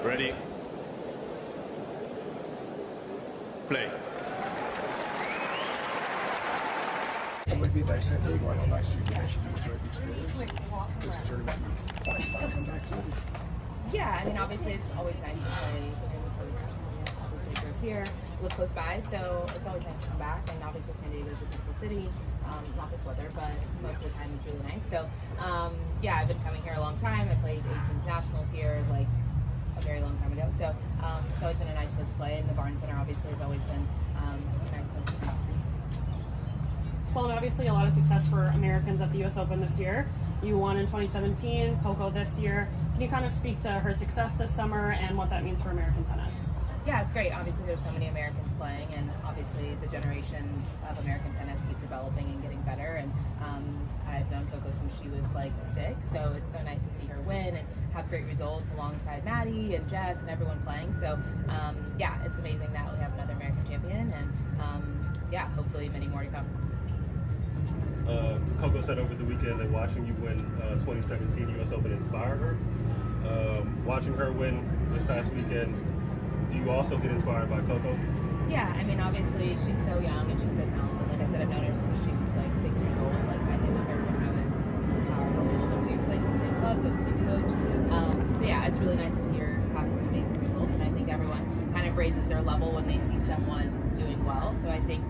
Ready. Play. It would be nice that big one. Nice you can actually enjoy the experience. It's a tournament you might come back to. Yeah, I mean, obviously it's always nice to play. Obviously we're here, live close by, so it's always nice to come back. And obviously San Diego's a beautiful city. Not this weather, but most of the time it's really nice. So yeah, I've been coming here a long time. I played 18 nationals here like a very long time ago. So it's always been a nice place to play. And the Barn Center obviously has always been a nice place to come. Sloane, obviously a lot of success for Americans at the U.S. Open this year. You won in 2017, Coco this year. Can you kind of speak to her success this summer and what that means for American tennis? Yeah, it's great. Obviously, there's so many Americans playing, and obviously the generations of American tennis keep developing and getting better. And I've known Coco since she was like 6, so it's so nice to see her win and have great results alongside Maddie and Jess and everyone playing. So yeah, it's amazing that we have another American champion, and yeah, hopefully many more to come. Coco said over the weekend that watching you win 2017 U.S. Open inspired her. Watching her win this past weekend, do you also get inspired by Coco? Yeah, I mean, obviously she's so young and she's so talented. Like I said, I've known her since she was like 6 years old. Like I knew her when I was however old, and we played in the same club with the same coach. So yeah, it's really nice to see her have some amazing results, and I think everyone kind of raises their level when they see someone doing well. So I think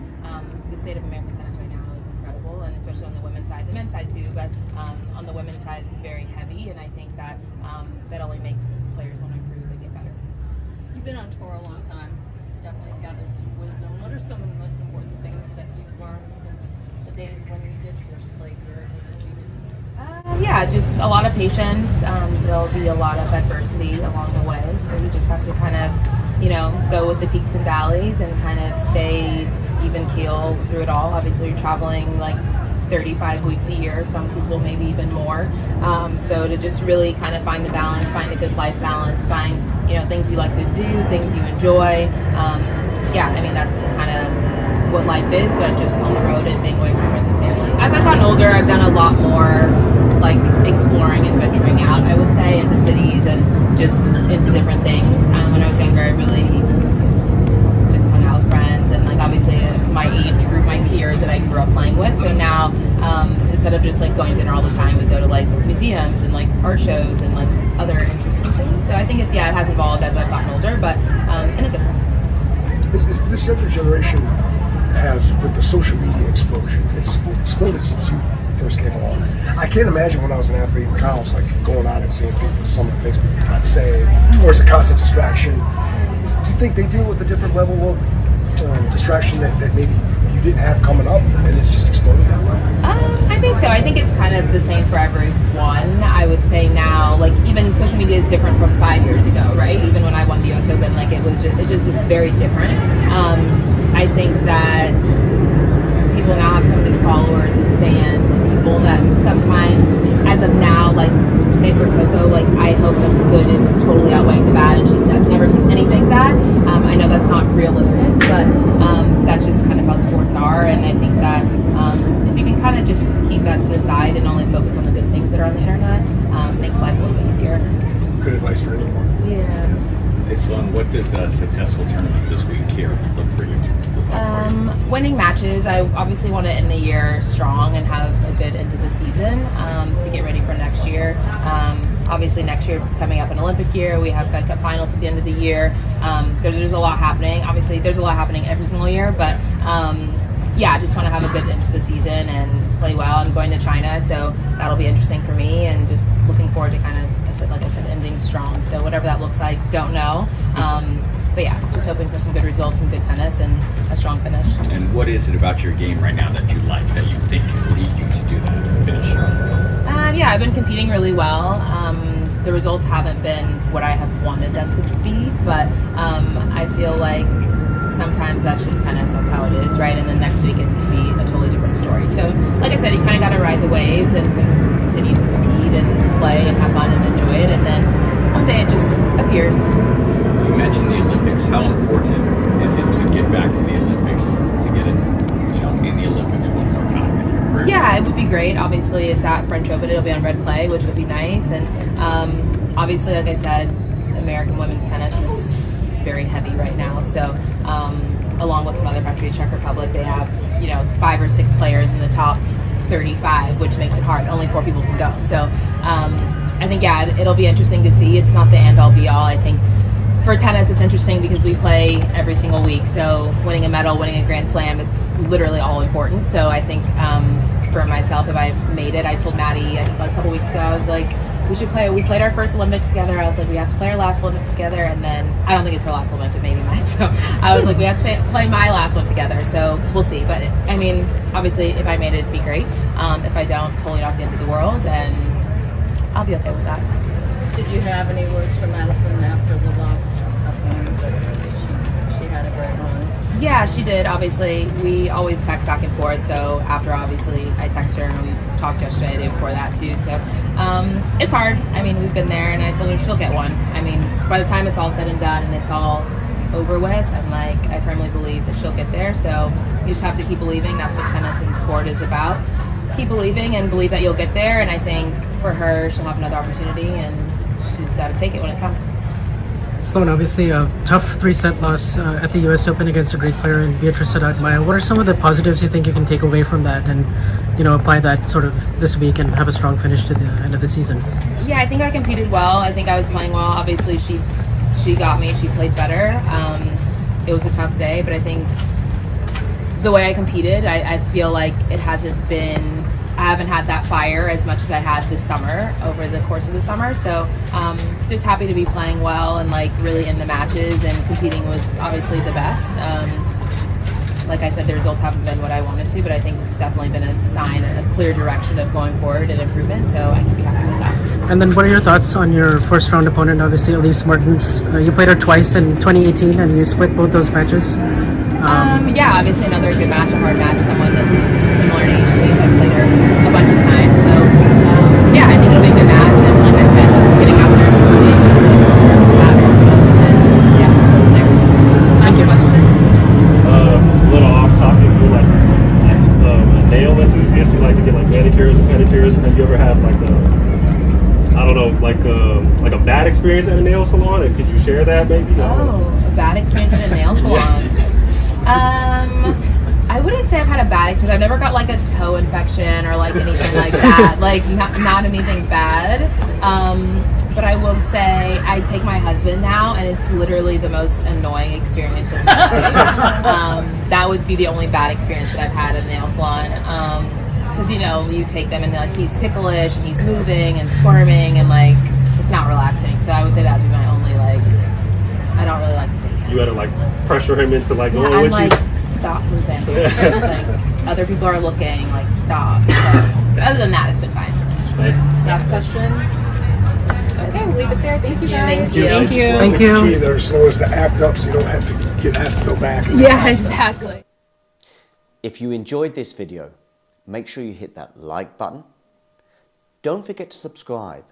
the state of American tennis right now is incredible, and especially on the women's side, the men's side too, but on the women's side, very heavy, and I think that that only makes players want to improve and get better. You've been on tour a long time, definitely gathered some wisdom. What are some of the most important things that you've learned since the days when you did first play here as a junior? Yeah, just a lot of patience. There'll be a lot of adversity along the way, so you just have to kind of, go with the peaks and valleys and kind of stay even keel through it all. Obviously, you're traveling like 35 weeks a year, some people maybe even more. So to just really kind of find the balance, find a good life balance, find things you like to do, things you enjoy. Yeah, I mean that's kind of what life is, but just on the road and being away from friends and family. As I've gotten older, I've done a lot more like exploring and venturing out, I would say, into cities and just into different things. When I was younger, I really just hung out with friends and like obviously my age group, my peers that I grew up playing with. So now instead of just like going to dinner all the time, we go to like museums and like art shows and like other interesting things. So I think it has evolved as I've gotten older, but in a good way. This younger generation has, with the social media explosion, it's exploded since you first came along. I can't imagine when I was an athlete in college, like going out and seeing people, some of the things people might say, or it's a constant distraction. Do you think they deal with a different level of distraction that maybe you didn't have coming up, and it's just exploded that way? I think so. I think it's kind of the same for everyone. I would say now, like even social media is different from 5 years ago, right? Even when I won the U.S. Open, like it's just very different. I think that people now have so many followers and fans and people that sometimes, as of now, like say for Coco, like I hope that the good is totally outweighing the bad, and she never sees anything bad. I know that's not realistic, but that's just kind of how sports are, and I think that if you can kind of just keep that to the side and only focus on the good things that are on the internet, makes life a little bit easier. Good advice for anyone. Yeah. Hey Sloane, what does a successful tournament this week here look for you? Winning matches. I obviously want to end the year strong and have a good end to the season to get ready for next year. Obviously next year coming up an Olympic year, we have Fed Cup finals at the end of the year. There's just a lot happening. Obviously there's a lot happening every single year, but yeah, I just want to have a good end to the season and play well. I'm going to China, so that'll be interesting for me, and just looking forward to kind of, like I said, ending strong. So whatever that looks like, don't know. But yeah, just hoping for some good results and good tennis and a strong finish. And what is it about your game right now that you like, that you think will lead you to do that, finish strong? Yeah, I've been competing really well. The results haven't been what I have wanted them to be, but I feel like sometimes that's just tennis, that's how it is, right? And then next week it could be a totally different story. So, like I said, you kind of got to ride the waves and continue to compete and play and have fun and enjoy it, and then one day it just appears. You mentioned the Olympics. How important is it to get back to the Olympics, to get it, in the Olympics one more time in your career? Yeah, it would be great. Obviously, it's at French Open. It'll be on red clay, which would be nice. And obviously, like I said, American women's tennis is very heavy right now. So along with some other countries, Czech Republic, they have 5 or 6 players in the top 35, which makes it hard. Only 4 people can go. So I think, yeah, it'll be interesting to see. It's not the end all be all. I think for tennis, it's interesting because we play every single week. So winning a medal, winning a Grand Slam, it's literally all important. So I think for myself, if I made it, I told Maddie, I think a couple weeks ago, I was like, we should play. We played our first Olympics together. I was like, we have to play our last Olympics together. And then, I don't think it's her last Olympic, but maybe mine. So I was like, we have to play my last one together. So we'll see. But I mean, obviously, if I made it, it'd be great. If I don't, totally not the end of the world. And I'll be okay with that. Did you have any words from Madison after the last she had a great run? Yeah, she did. Obviously, we always text back and forth. So after, obviously, I text her, and we talked yesterday, the day before that too. So it's hard. I mean, we've been there, and I told her she'll get one. I mean, by the time it's all said and done and it's all over with, I firmly believe that she'll get there. So you just have to keep believing. That's what tennis and sport is about. Keep believing and believe that you'll get there. And I think for her, she'll have another opportunity, and she's got to take it when it comes. Sloane, obviously a tough 3-set loss at the U.S. Open against a great player in Beatrice Sadat-Maya. What are some of the positives you think you can take away from that and, apply that sort of this week and have a strong finish to the end of the season? Yeah, I think I competed well. I think I was playing well. Obviously, she got me. She played better. It was a tough day, but I think the way I competed, I feel like I haven't had that fire as much as I had this summer, over the course of the summer. So just happy to be playing well and really in the matches and competing with obviously the best. Like I said, the results haven't been what I wanted to, but I think it's definitely been a sign, a clear direction of going forward and improvement. So I can be happy with that. And then what are your thoughts on your first round opponent, obviously Elise Mertens? You played her twice in 2018 and you split both those matches. Yeah, obviously another good match, a hard match, someone that's similar in age to me, so I've played her a bunch of times. So, yeah, I think it'll be a good match. And like I said, just getting out there and competing matters the most. And yeah, go from there. Thank you. Questions? A little off topic, you're like a nail enthusiast. You like to get manicures and pedicures. Have you ever had like a bad experience at a nail salon? And could you share that maybe? Oh, a bad experience at a nail salon. I wouldn't say I've had a bad experience. I've never got a toe infection or anything like that. Not anything bad. But I will say I take my husband now, and it's literally the most annoying experience of my life. That would be the only bad experience that I've had at a nail salon. Because you take them and he's ticklish and he's moving and squirming and it's not relaxing. So I would say that would be my only I don't really like to take him. You had to pressure him into going I'm with you. Stop moving. Other people are looking. Stop. So, other than that, it's been fine. Last question. Okay, we'll leave it there. Thank you guys. Thank you. Thank you. The key there, Sloane, is to act up so you don't have to get asked to go back. Yeah, exactly. If you enjoyed this video, make sure you hit that like button. Don't forget to subscribe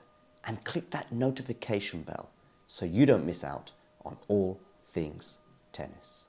and click that notification bell so you don't miss out on all things tennis.